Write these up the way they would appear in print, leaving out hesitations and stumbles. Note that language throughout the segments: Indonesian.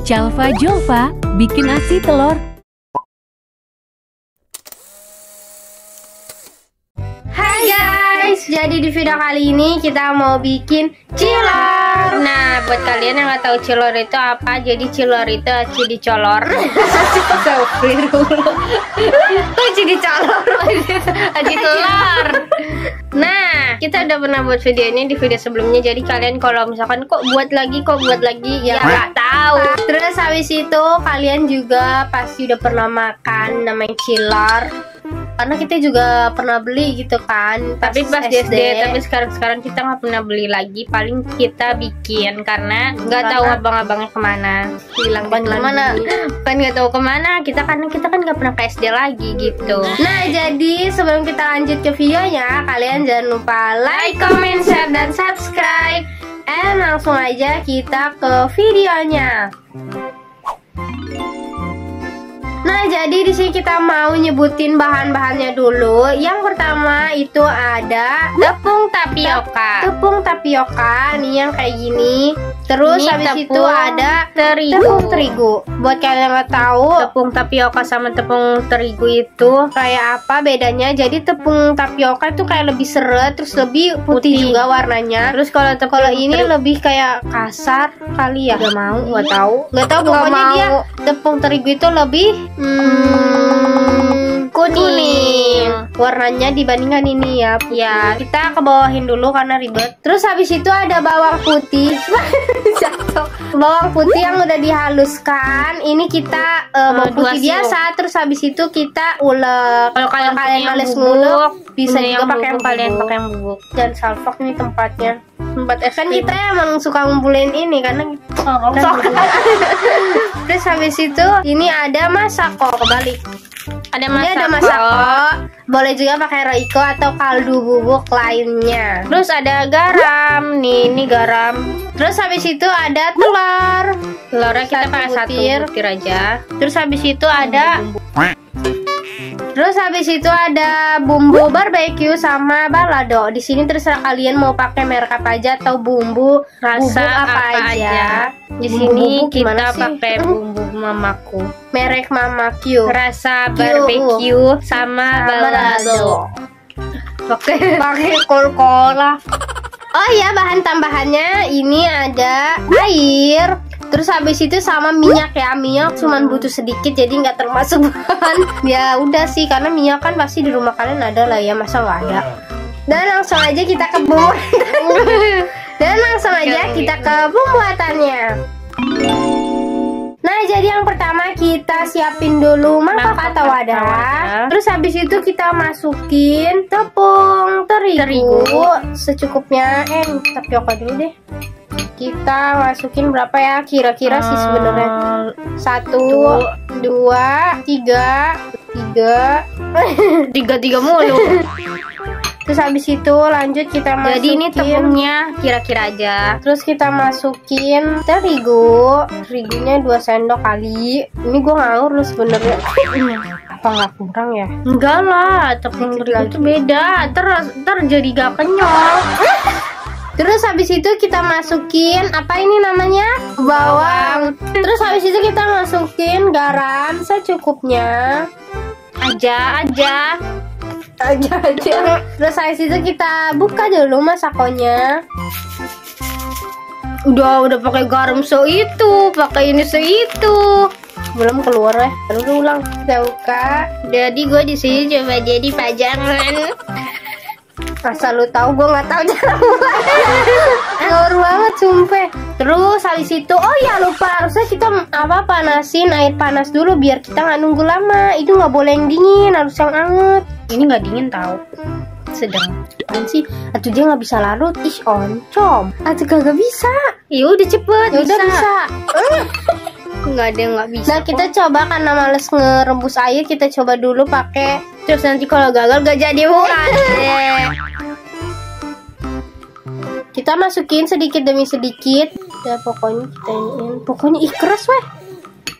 Calva Jova bikin nasi telur. Hai guys, jadi di video kali ini kita mau bikin cilor. Nah, buat kalian yang nggak tahu cilor itu apa, jadi cilor itu aci dicolor. Aci dicolor, aci telur. Nah, kita udah pernah buat video ini di video sebelumnya. Jadi kalian kalau misalkan kok buat lagi, ya nggak tahu. Terus habis itu kalian juga pasti udah pernah makan namanya cilor. Karena kita juga pernah beli gitu kan, tapi pas di SD. Tapi sekarang kita nggak pernah beli lagi. Paling kita bikin karena nggak tahu abang-abangnya kemana. Hilang kemana? Kan nggak tahu kemana. Kita kan nggak pernah ke SD lagi gitu. Nah, jadi sebelum kita lanjut ke videonya, kalian jangan lupa like, comment, share, dan subscribe. Langsung aja kita ke videonya. Nah, jadi di sini kita mau nyebutin bahan-bahannya dulu. Yang pertama itu ada tepung tapioka. Tepung tapioka nih yang kayak gini. Terus habis itu ada tepung terigu. Buat kalian yang nggak tahu, tepung tapioka sama tepung terigu itu kayak apa bedanya? Jadi tepung tapioka itu kayak lebih seret, terus lebih putih juga warnanya. Terus kalau ini lebih kayak kasar kali ya. Nggak tahu. Pokoknya dia tepung terigu itu lebih kuning warnanya dibandingkan ini ya. Ya, kita kebawahin dulu karena ribet. Terus habis itu ada bawang putih. Jatuh. Bawang putih yang udah dihaluskan. Ini kita bawang putih biasa. Terus habis itu kita ulek. Kalau kalian males ngulek, bisa juga pakai yang bubuk. Dan salfok nih tempatnya. Kan kita emang suka ngumpulin ini karena Terus habis itu ini ada masako, kebalik. Ini ada masako. Boleh juga pakai roiko atau kaldu bubuk lainnya. Terus ada garam, ini garam. Terus habis itu ada telur. Telurnya kita pakai satu butir aja. Terus habis itu ada bumbu barbeque sama balado. Di sini terserah kalian mau pakai merek apa aja atau bumbu rasa apa aja. Di sini kita pakai bumbu mamaku. Merek mamaku. Rasa barbeque sama balado. Pakai Coca-Cola. Oh iya, bahan tambahannya ini ada air. Terus habis itu sama minyak ya. Minyak cuman butuh sedikit, jadi nggak termasuk bahan. Ya udah sih, karena minyak kan pasti di rumah kalian ada lah ya, masa nggak ada. Dan langsung aja kita ke pembuatannya. Nah, jadi yang pertama kita siapin dulu mangkok atau wadah. Terus habis itu kita masukin tepung terigu secukupnya. Tapioka dulu deh. Kita masukin berapa ya? Kira-kira sih sebenarnya. 1, 2, 3. 3 mulu. Terus habis itu lanjut kita masukin. Jadi ini tepungnya kira-kira aja. Terus kita masukin terigunya 2 sendok kali. Ini gue ngawur lu sebenarnya. Apa nggak kurang ya? Enggak lah, tepung terigu itu beda. Ntar jadi gak kenyal. Terus habis itu kita masukin apa ini namanya? Bawang. Terus habis itu kita masukin garam secukupnya. Aja. Terus habis itu kita buka dulu masakonya. Udah pakai garam seitu, pakai ini seitu. Belum keluar ya. Terus ulang. Kita buka. Jadi gue di sini coba jadi pajangan. Asal lu tahu, gue nggak tahu cara mulai. Ngawur banget sumpah. Terus habis itu, oh ya lupa, harusnya kita panasin air panas dulu biar kita nggak nunggu lama. Itu nggak boleh yang dingin, harus yang anget. Ini nggak dingin tahu, sedang. Apaan sih? Atau dia nggak bisa larut? Ih, oncom. Atau kagak bisa? Ya udah cepet. Ya udah bisa. Nggak ada yang nggak bisa. Nah, kita coba karena males ngerebus air, kita coba dulu pakai. Terus nanti kalau gagal gak jadi bukan. Kita masukin sedikit demi sedikit. Ya pokoknya kita iniin. Pokoknya keras weh.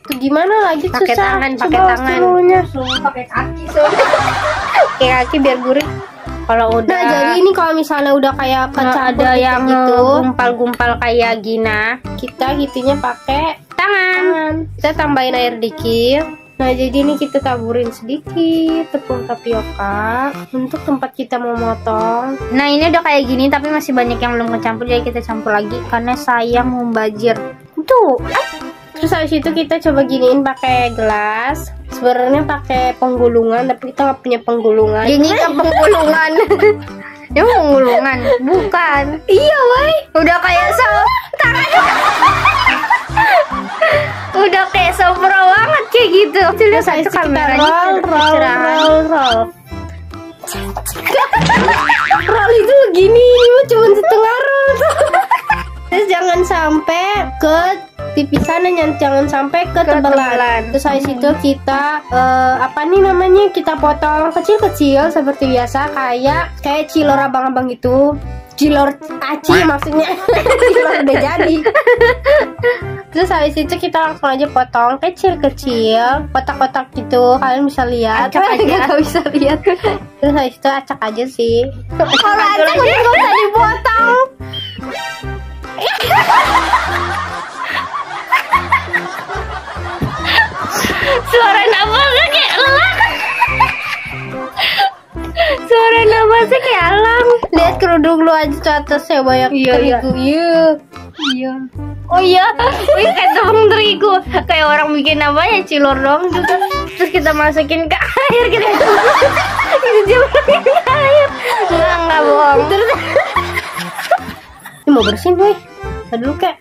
Tuh gimana lagi susah. Pakai tangan. Pakai kaki pakai kaki biar gurih. Kalau udah. Nah, jadi ini kalau misalnya udah kayak pecah ada yang gitu, gumpal-gumpal kayak gina, kita gitunya pakai tangan. Kita tambahin air dikit. Nah, jadi ini kita taburin sedikit tepung tapioka untuk tempat kita mau motong. Nah, ini udah kayak gini tapi masih banyak yang belum kecampur, jadi kita campur lagi karena sayang membajir. Tuh. Terus habis itu kita coba giniin pakai gelas. Sebenarnya pakai penggulungan, tapi kita nggak punya penggulungan. Ini kan penggulungan. Ya penggulungan, bukan. Iya, woi. Udah kayak udah kayak sopro banget kayak gitu. Terus habis itu kita roll. Roll itu begini, ini cuma setengah roll. Terus jangan sampai ke tipisan, jangan sampai ke tebalan. Terus habis itu kita apa nih namanya, kita potong kecil-kecil seperti biasa, kayak cilor abang-abang itu. Cilor aci maksudnya. Cilor udah jadi. Terus habis itu kita langsung aja potong kecil-kecil, kotak-kotak gitu. Kalian bisa lihat. Acak aja. Gak bisa lihat. Terus habis itu acak aja sih. Kalau acak udah gak usah dipotong. Suara nafasnya kayak elang. Suara nafasnya kayak elang. Lihat kerudung lu aja ke atasnya banyak terigu. Iya. Oh iya, wih kayak tepung terigu. Kayak orang bikin apa ya, cilor dong gitu. Terus kita masukin ke air, kita jempurin ke air. Enggak bohong. Terus ini mau bersihin, boy. Tadi dulu kek.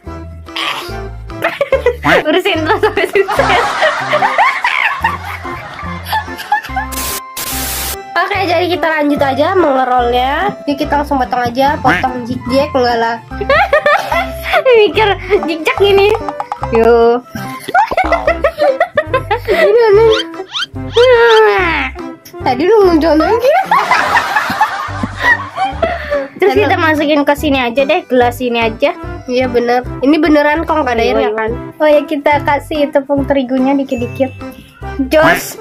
Bersihin terus sampai sukses. Oke, jadi kita lanjut aja mengerolnya. Jadi kita langsung potong aja, potong zigzag enggak lah. Mikir zigzag gini. Yo. Tadi lu muncul lagi. Terus kita masukin ke sini aja deh, gelas ini aja. Iya bener. Ini beneran kok nggak ada airnya kan? Oh ya, kita kasih tepung terigunya dikit-dikit. Jos.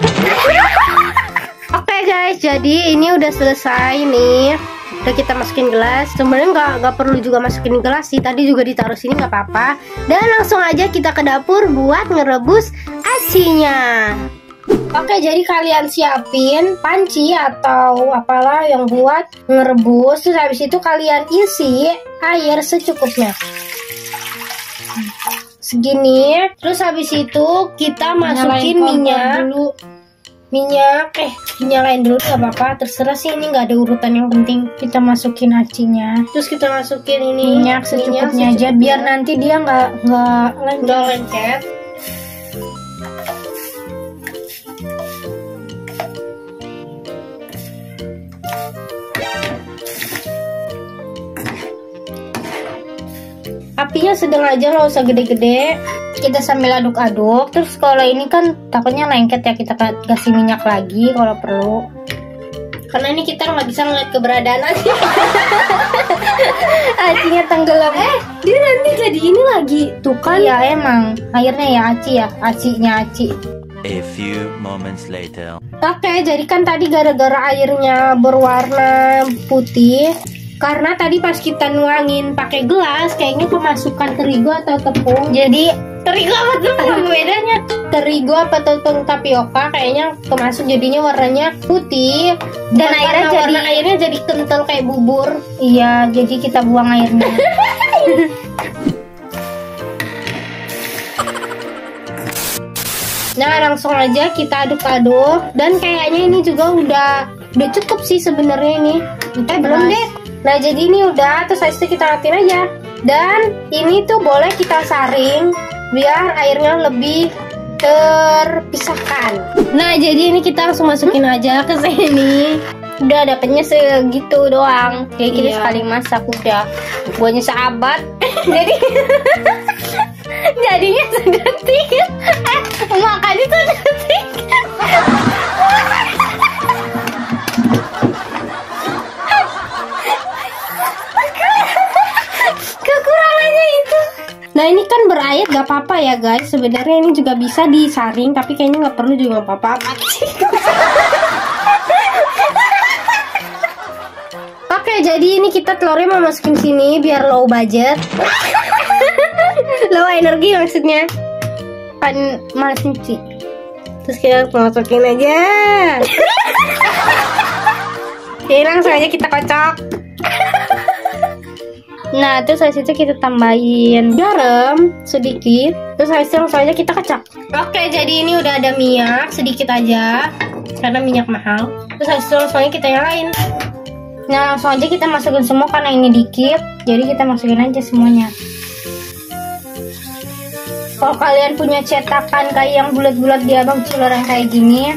Oke guys, jadi ini udah selesai nih. Udah kita masukin gelas. Sebenarnya nggak perlu juga masukin gelas sih. Tadi juga ditaruh sini nggak apa-apa. Dan langsung aja kita ke dapur buat ngerebus acinya. Oke, jadi kalian siapin panci atau apalah yang buat ngerebus. Terus habis itu kalian isi air secukupnya. Segini. Terus habis itu kita masukin minyak dulu. Nyalain dulu gak apa-apa, terserah sih, ini nggak ada urutan, yang penting kita masukin acinya. Terus kita masukin ini minyak secukupnya aja, biar nanti dia nggak lengket. Apinya sedang aja, nggak usah gede-gede. Kita sambil aduk-aduk. Terus kalau ini kan takutnya lengket ya, kita kasih minyak lagi kalau perlu. Karena ini kita nggak bisa ngeliat keberadaan aci. Acinya tenggelam. Dia nanti jadi ini lagi. Tuh kan. Iya emang. Airnya ya aci ya. Acinya aci. A few moments later. Oke, jadi kan tadi gara-gara airnya berwarna putih, karena tadi pas kita nuangin pakai gelas, kayaknya kemasukan terigu atau tepung. Jadi terigu apa tepung bedanya? Terigu apa tepung tapioka kayaknya kemasuk, jadinya warnanya putih. Dan airnya jadi kental kayak bubur. Iya, jadi kita buang airnya. Nah, langsung aja kita aduk-aduk. Dan kayaknya ini juga udah cukup sih sebenarnya ini. Belum deh. Nah, jadi ini udah, terus habis itu kita matiin aja. Dan ini tuh boleh kita saring biar airnya lebih terpisahkan. Nah, jadi ini kita langsung masukin aja ke sini. Udah dapetnya segitu doang. Kayak kita sekali masak udah. Buahnya seabad. Jadi jadinya sedetik. Makannya sedetik. Kekurangannya itu. Nah, ini kan berair gak apa-apa ya guys. Sebenarnya ini juga bisa disaring, tapi kayaknya nggak perlu juga apa-apa. Oke, jadi ini kita telurnya mau masukin sini biar low budget. Low energi maksudnya. kan malas nyuci. Terus kita masukin aja. Oke, langsung aja kita kocok. Nah, terus habis itu kita tambahin garam sedikit. Terus habis itu langsung aja kita kocok. Oke, jadi ini udah ada minyak sedikit aja karena minyak mahal. Terus habis itu langsung aja kita nyalain. Nah, langsung aja kita masukin semua karena ini dikit. Jadi kita masukin aja semuanya. Kalau kalian punya cetakan kayak yang bulat-bulat di abang cilor yang kayak gini,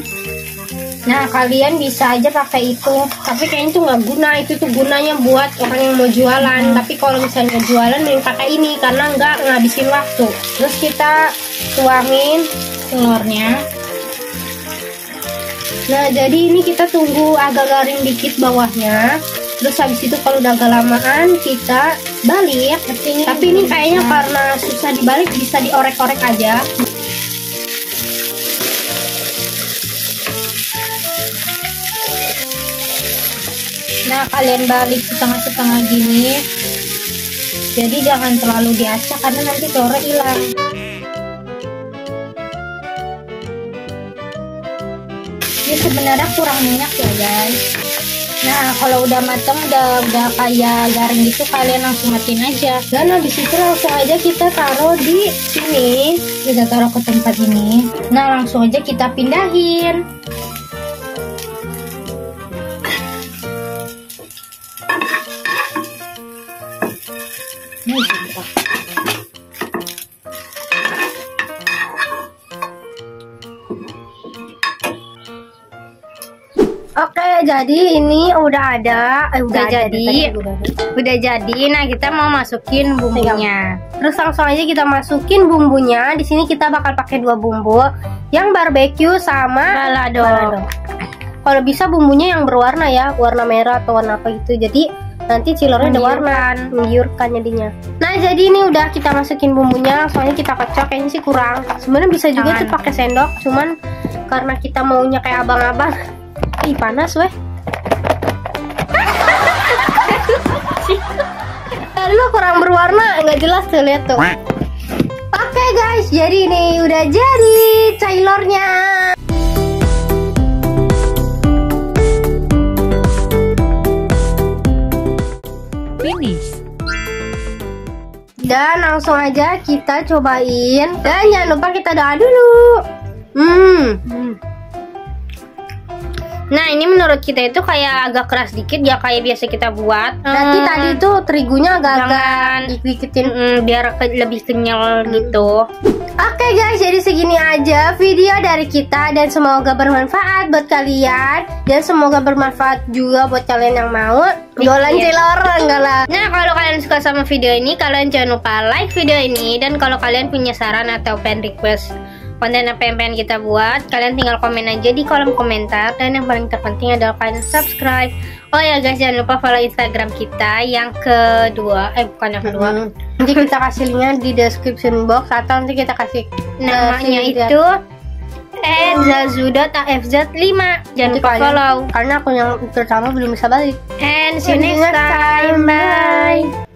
nah kalian bisa aja pakai itu. Tapi kayaknya itu nggak guna. Itu tuh gunanya buat orang yang mau jualan. Tapi kalau misalnya jualan mending pakai ini karena nggak ngabisin waktu. Terus kita tuangin telurnya. Nah, jadi ini kita tunggu agak garing dikit bawahnya. Terus habis itu kalau udah agak lamaan kita balik. Tapi ini kayaknya karena susah dibalik, bisa diorek-orek aja. Nah, kalian balik setengah-setengah gini. Jadi jangan terlalu diacak karena nanti telurnya hilang. Ini sebenarnya kurang minyak ya guys. Nah, kalau udah matang, udah kayak garing gitu, kalian langsung matiin aja. Dan habis itu langsung aja kita taruh di sini. Kita taruh ke tempat ini. Nah, langsung aja kita pindahin. Oke, jadi ini udah ada, udah jadi. Nah, kita mau masukin bumbunya. Terus langsung aja kita masukin bumbunya. Di sini kita bakal pakai 2 bumbu, yang barbeque sama balado. Kalau bisa bumbunya yang berwarna ya, warna merah atau warna apa gitu. Jadi nanti cilornya ada warna, menggiurkan jadinya. Nah, jadi ini udah kita masukin bumbunya, langsung aja kita kocok. Kayaknya sih kurang. Sebenarnya bisa juga tuh pakai sendok, cuman karena kita maunya kayak abang-abang. Ih, panas weh. Lu kurang berwarna, nggak jelas tuh, lihat tuh. Oke guys, jadi ini udah jadi cilornya. Finish. Dan langsung aja kita cobain. Dan jangan lupa kita doa dulu. Nah, ini menurut kita itu kayak agak keras dikit ya, kayak biasa kita buat. Nanti tadi tuh terigunya agak-agak dikit-dikitin biar lebih kenyal gitu. Oke guys, jadi segini aja video dari kita dan semoga bermanfaat buat kalian dan semoga bermanfaat juga buat kalian yang mau jualan cilor, enggak lah. Nah, kalau kalian suka sama video ini, kalian jangan lupa like video ini, dan kalau kalian punya saran atau pengen request konten apa yang pengen kita buat, kalian tinggal komen aja di kolom komentar. Dan yang paling terpenting adalah kalian subscribe. Oh ya guys, jangan lupa follow Instagram kita yang kedua, bukan yang kedua. Nanti kita kasih linknya di description box, atau nanti kita kasih namanya itu @zazu.afz5. Jangan lupa follow, karena aku yang pertama belum bisa balik. And see you next time. Bye.